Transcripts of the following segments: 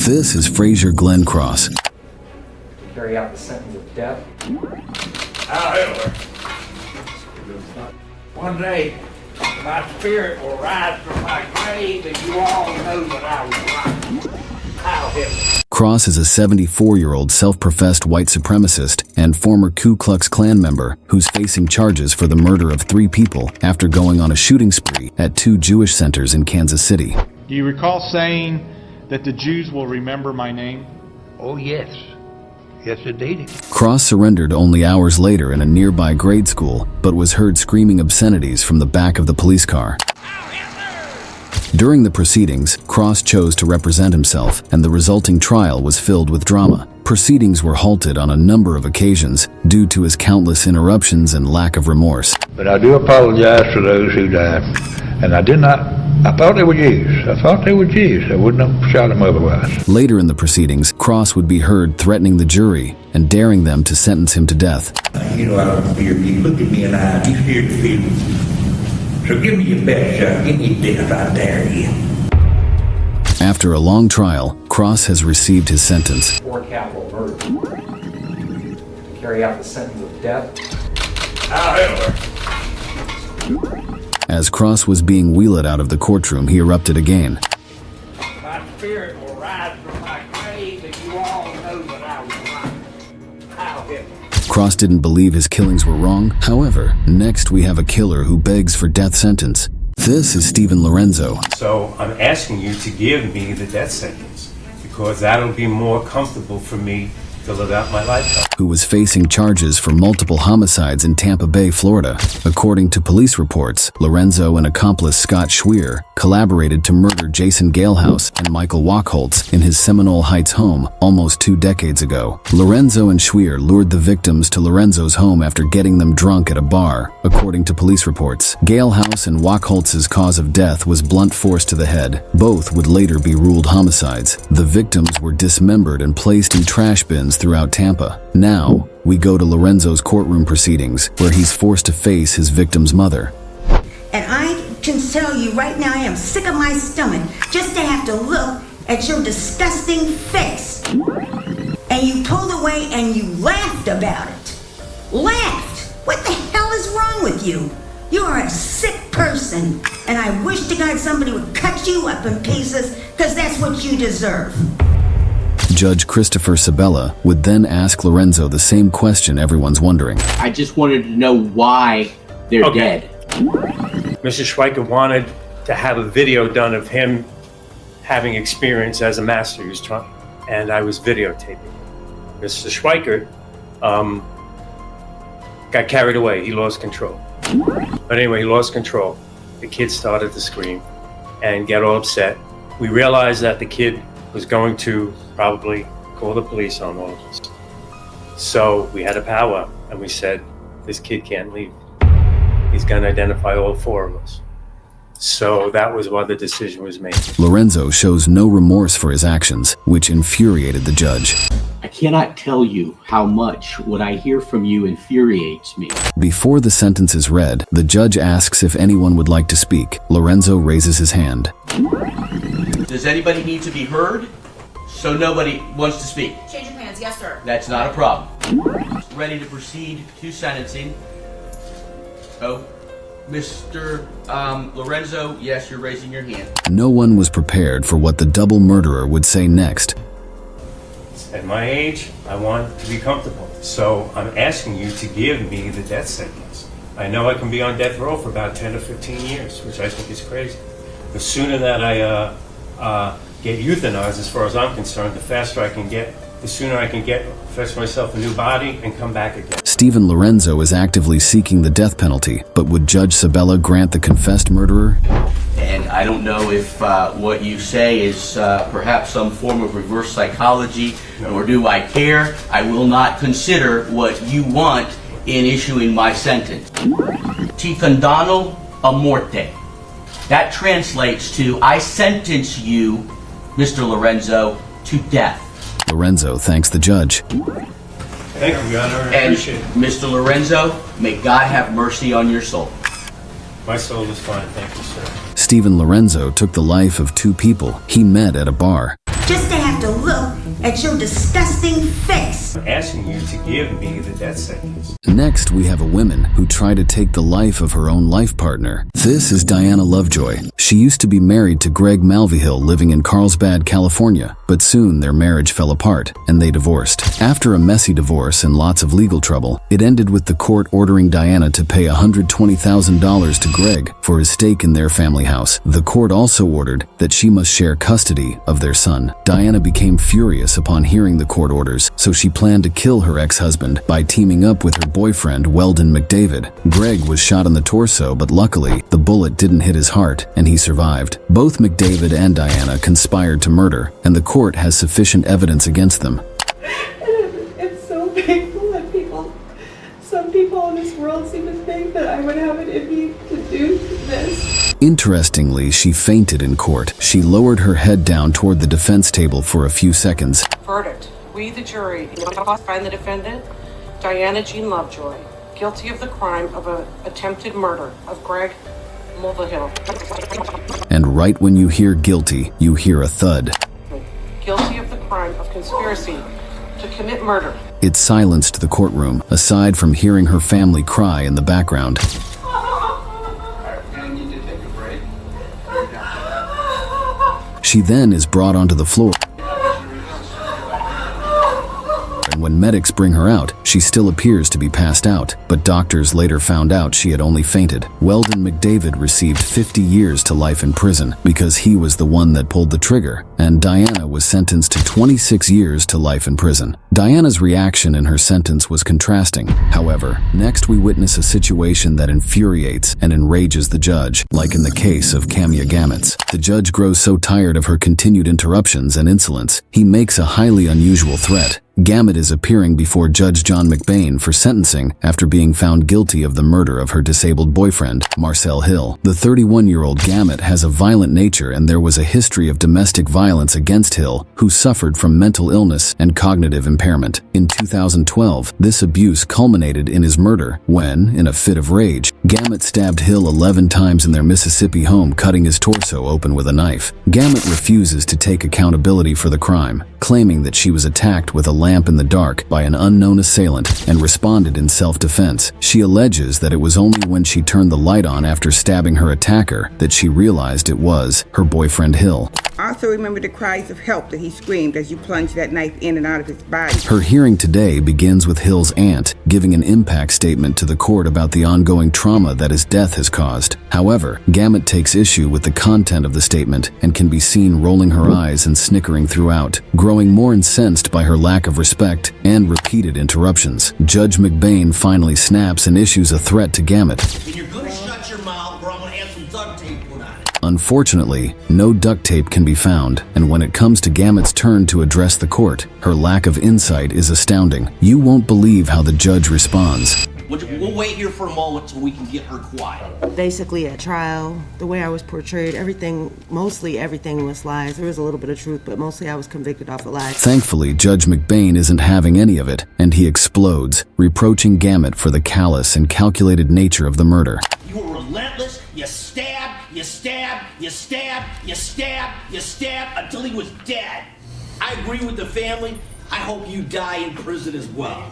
This is Frazier Glenn Cross. Carry out the sentence of death. However, one day my spirit will rise from my grave and you all know that I was right. However. Cross is a 74-year-old self-professed white supremacist and former Ku Klux Klan member who's facing charges for the murder of 3 people after going on a shooting spree at 2 Jewish centers in Kansas City. Do you recall saying that the Jews will remember my name? Oh, yes. Yes, indeed. Cross surrendered only hours later in a nearby grade school, but was heard screaming obscenities from the back of the police car. During the proceedings, Cross chose to represent himself, and the resulting trial was filled with drama. Proceedings were halted on a number of occasions due to his countless interruptions and lack of remorse. But I do apologize to those who died. And I thought they were Jews. I wouldn't have shot them otherwise. Later in the proceedings, Cross would be heard threatening the jury and daring them to sentence him to death. You know, I don't fear you. Look at me in the eye. You scared to feel me. So give me your best shot. Give me death, I dare you. After a long trial, Cross has received his sentence. For capital murder. Carry out the sentence of death. However. As Cross was being wheeled out of the courtroom, he erupted again. My spirit will rise from my grave and you all know that I was right. However. Cross didn't believe his killings were wrong. However, next we have a killer who begs for death sentence. This is Stephen Lorenzo. So I'm asking you to give me the death sentence because that'll be more comfortable for me to live out my life. Who was facing charges for multiple homicides in Tampa Bay, Florida. According to police reports, Lorenzo and accomplice Scott Schweer collaborated to murder Jason Galehouse and Michael Wachholtz in his Seminole Heights home almost 2 decades ago. Lorenzo and Schweer lured the victims to Lorenzo's home after getting them drunk at a bar, according to police reports. Galehouse and Wachholtz's cause of death was blunt force to the head. Both would later be ruled homicides. The victims were dismembered and placed in trash bins throughout Tampa. Now, we go to Lorenzo's courtroom proceedings, where he's forced to face his victim's mother. And I can tell you right now, I am sick of my stomach just to have to look at your disgusting face. And you pulled away and you laughed about it. Laughed! What the hell is wrong with you? You are a sick person, and I wish to God somebody would cut you up in pieces, because that's what you deserve. Judge Christopher Sabella would then ask Lorenzo the same question everyone's wondering. I just wanted to know why they're dead. Mr. Schweiker wanted to have a video done of him having experience as a master. He was trying, and I was videotaping. Mr. Schweiker got carried away. He lost control. But anyway, he lost control. The kid started to scream and get all upset. We realized that the kid was going to probably call the police on all of us. So we had a powwow and we said, this kid can't leave. He's going to identify all 4 of us. So that was why the decision was made. Lorenzo shows no remorse for his actions, which infuriated the judge. I cannot tell you how much what I hear from you infuriates me. Before the sentence is read, the judge asks if anyone would like to speak. Lorenzo raises his hand. Does anybody need to be heard? So nobody wants to speak? Change your plans, yes sir. That's not a problem. Ready to proceed to sentencing. Oh, Mr. Lorenzo, yes, you're raising your hand. No one was prepared for what the double murderer would say next. At my age, I want to be comfortable. So I'm asking you to give me the death sentence. I know I can be on death row for about 10 or 15 years, which I think is crazy. The sooner that I get euthanized, as far as I'm concerned, the faster I can get, the sooner I can fetch myself a new body and come back again. Stephen Lorenzo is actively seeking the death penalty, but would Judge Sabella grant the confessed murderer? And I don't know if what you say is perhaps some form of reverse psychology, nor do I care. I will not consider what you want in issuing my sentence. Ti condanno a morte. That translates to, I sentence you, Mr. Lorenzo, to death. Lorenzo thanks the judge. Thank you, Your Honor. I And appreciate it. Mr. Lorenzo, may God have mercy on your soul. My soul is fine, thank you, sir. Stephen Lorenzo took the life of 2 people he met at a bar. just to have to look at your disgusting face. I'm asking you to give me the death sentence. Next, we have a woman who tried to take the life of her own life partner. This is Diana Lovejoy. She used to be married to Greg Malvihill living in Carlsbad, California, but soon their marriage fell apart and they divorced. After a messy divorce and lots of legal trouble, it ended with the court ordering Diana to pay $120,000 to Greg for his stake in their family house. The court also ordered that she must share custody of their son. Diana became furious upon hearing the court orders, so she planned to kill her ex-husband by teaming up with her boyfriend Weldon McDavid. Greg was shot in the torso, but luckily, the bullet didn't hit his heart and he survived. Both McDavid and Diana conspired to murder, and the court has sufficient evidence against them. It's so painful that some people in this world seem to think that I would have it in me to do this. Interestingly, she fainted in court. She lowered her head down toward the defense table for a few seconds. Verdict. We, the jury, find the defendant, Diana Jean Lovejoy, guilty of the crime of attempted murder of Greg Mulvihill. And right when you hear guilty, you hear a thud. Guilty of the crime of conspiracy to commit murder. It silenced the courtroom, aside from hearing her family cry in the background. She then is brought onto the floor. And when medics bring her out, she still appears to be passed out, but doctors later found out she had only fainted. Weldon McDavid received 50 years to life in prison because he was the one that pulled the trigger, and Diana was sentenced to 26 years to life in prison. Diana's reaction in her sentence was contrasting. However, next we witness a situation that infuriates and enrages the judge, like in the case of Camia Gamet. The judge grows so tired of her continued interruptions and insolence, he makes a highly unusual threat. Gamet is appearing before Judge John McBain for sentencing after being found guilty of the murder of her disabled boyfriend, Marcel Hill. The 31-year-old Gamet has a violent nature, and there was a history of domestic violence against Hill, who suffered from mental illness and cognitive impairment. In 2012, this abuse culminated in his murder when, in a fit of rage, Gamet stabbed Hill 11 times in their Mississippi home, cutting his torso open with a knife. Gamet refuses to take accountability for the crime, claiming that she was attacked with a lamp in the dark by an unknown assailant and responded in self-defense. She alleges that it was only when she turned the light on after stabbing her attacker that she realized it was her boyfriend Hill. I also remember the cries of help that he screamed as you plunged that knife in and out of his body. Her hearing today begins with Hill's aunt giving an impact statement to the court about the ongoing trauma that his death has caused. However, Gamet takes issue with the content of the statement and can be seen rolling her eyes and snickering throughout, growing more incensed by her lack of respect and repeated interruptions. Judge McBain finally snaps and issues a threat to Gamet. And you're gonna shut your mouth or I'm gonna have some duct tape put on it. Unfortunately, no duct tape can be found, and when it comes to Gamet's turn to address the court, her lack of insight is astounding. You won't believe how the judge responds. We'll wait here for a moment so we can get her quiet. Basically, at trial, the way I was portrayed, mostly everything was lies. There was a little bit of truth, but mostly I was convicted off of lies. Thankfully, Judge McBain isn't having any of it, and he explodes, reproaching Gamet for the callous and calculated nature of the murder. You were relentless. You stabbed, you stabbed, you stabbed, you stabbed, you stabbed until he was dead. I agree with the family. I hope you die in prison as well.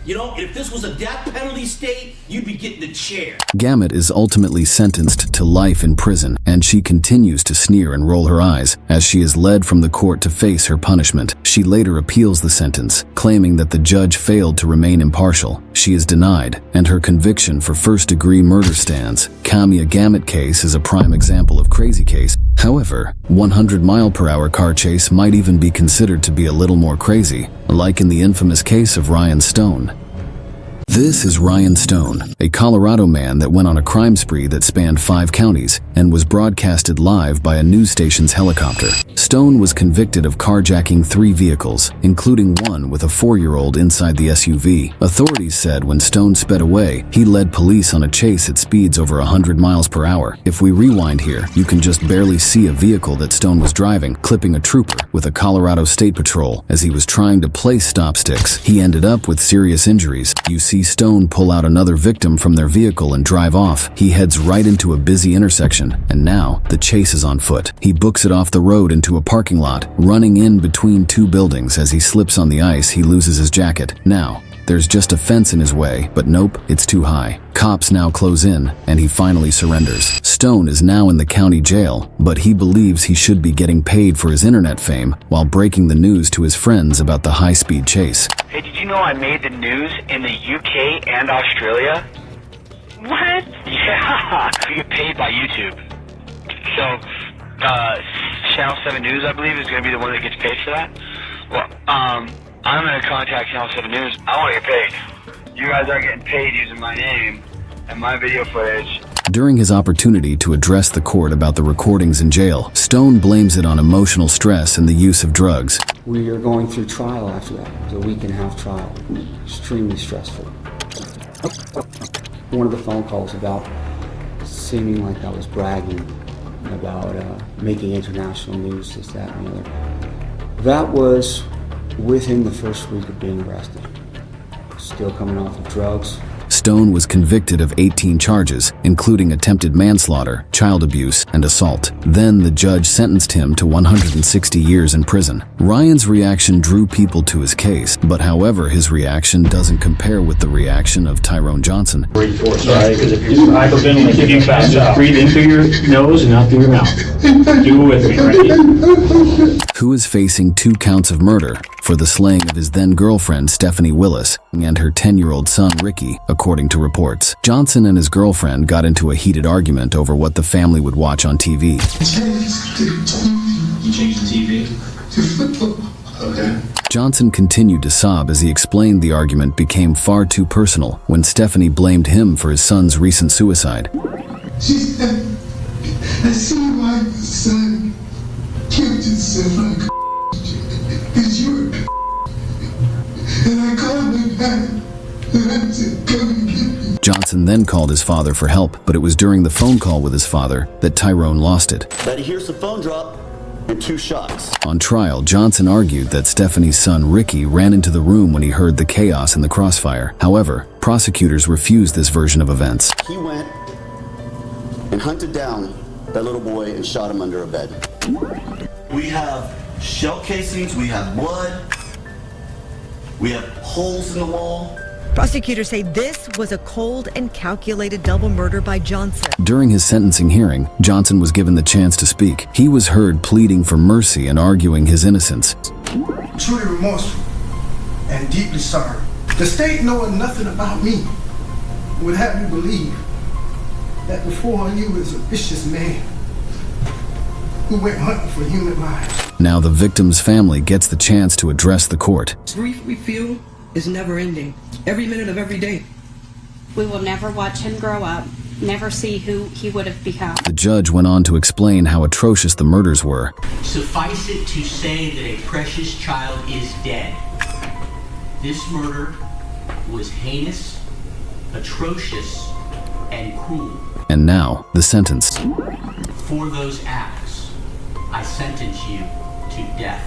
You know, if this was a death penalty state, you'd be getting the chair. Gamet is ultimately sentenced to life in prison, and she continues to sneer and roll her eyes as she is led from the court to face her punishment. She later appeals the sentence, claiming that the judge failed to remain impartial. She is denied, and her conviction for first-degree murder stands. Camia Gamet case is a prime example of crazy case. However, 100-mile-per-hour car chase might even be considered to be a little more crazy, like in the infamous case of Ryan Stone. This is Ryan Stone, a Colorado man that went on a crime spree that spanned 5 counties and was broadcasted live by a news station's helicopter. Stone was convicted of carjacking 3 vehicles, including one with a 4-year-old inside the SUV. Authorities said when Stone sped away, he led police on a chase at speeds over 100 miles per hour. If we rewind here, you can just barely see a vehicle that Stone was driving, clipping a trooper with a Colorado State Patrol as he was trying to place stop sticks. He ended up with serious injuries. You see Stone pull out another victim from their vehicle and drive off. He heads right into a busy intersection, and now the chase is on foot. He books it off the road into a parking lot, running in between two buildings. As he slips on the ice, he loses his jacket. Now, there's just a fence in his way, but nope, it's too high. Cops now close in, and he finally surrenders. Stone is now in the county jail, but he believes he should be getting paid for his internet fame while breaking the news to his friends about the high-speed chase. Hey, did you know I made the news in the UK and Australia? What? Yeah, you get paid by YouTube. So, Channel 7 News, I believe, is going to be the one that gets paid for that. Well, I'm going to contact Channel 7 News. I want to get paid. You guys are getting paid using my name and my video footage. During his opportunity to address the court about the recordings in jail, Stone blames it on emotional stress and the use of drugs. We are going through trial after that. It was a week and a half trial. Extremely stressful. One of the phone calls about seeming like I was bragging about making international news, this, that, and the other. That was within the first week of being arrested. Still coming off of drugs. Stone was convicted of 18 charges, including attempted manslaughter, child abuse, and assault. Then the judge sentenced him to 160 years in prison. Ryan's reaction drew people to his case, but however, his reaction doesn't compare with the reaction of Tyrone Johnson. Sorry, because if you're hyperventilating, if you fast, just breathe in through your nose and out through your mouth. Do it with me, ready? Who is facing 2 counts of murder for the slaying of his then-girlfriend Stephanie Willis and her 10-year-old son Ricky, according to reports. Johnson and his girlfriend got into a heated argument over what the family would watch on TV. You changed the TV? Okay. Johnson continued to sob as he explained the argument became far too personal when Stephanie blamed him for his son's recent suicide. She said, I see why your son killed himself like because you were and I called him back and I said, come and get me. Johnson then called his father for help, but it was during the phone call with his father that Tyrone lost it. That he hears the phone drop and 2 shots. On trial, Johnson argued that Stephanie's son Ricky ran into the room when he heard the chaos in the crossfire. However, prosecutors refused this version of events. He went and hunted down that little boy and shot him under a bed. We have shell casings, we have blood, we have holes in the wall. Prosecutors say this was a cold and calculated double murder by Johnson. During his sentencing hearing, Johnson was given the chance to speak. He was heard pleading for mercy and arguing his innocence. Truly remorseful and deeply sorry. The state, knowing nothing about me, would have you believe that before you was a vicious man who went hunting for human lives. Now the victim's family gets the chance to address the court. Grief we feel is never ending. Every minute of every day. We will never watch him grow up, never see who he would have become. The judge went on to explain how atrocious the murders were. Suffice it to say that a precious child is dead. This murder was heinous, atrocious, and cruel. And now, the sentence. For those acts, I sentence you to death.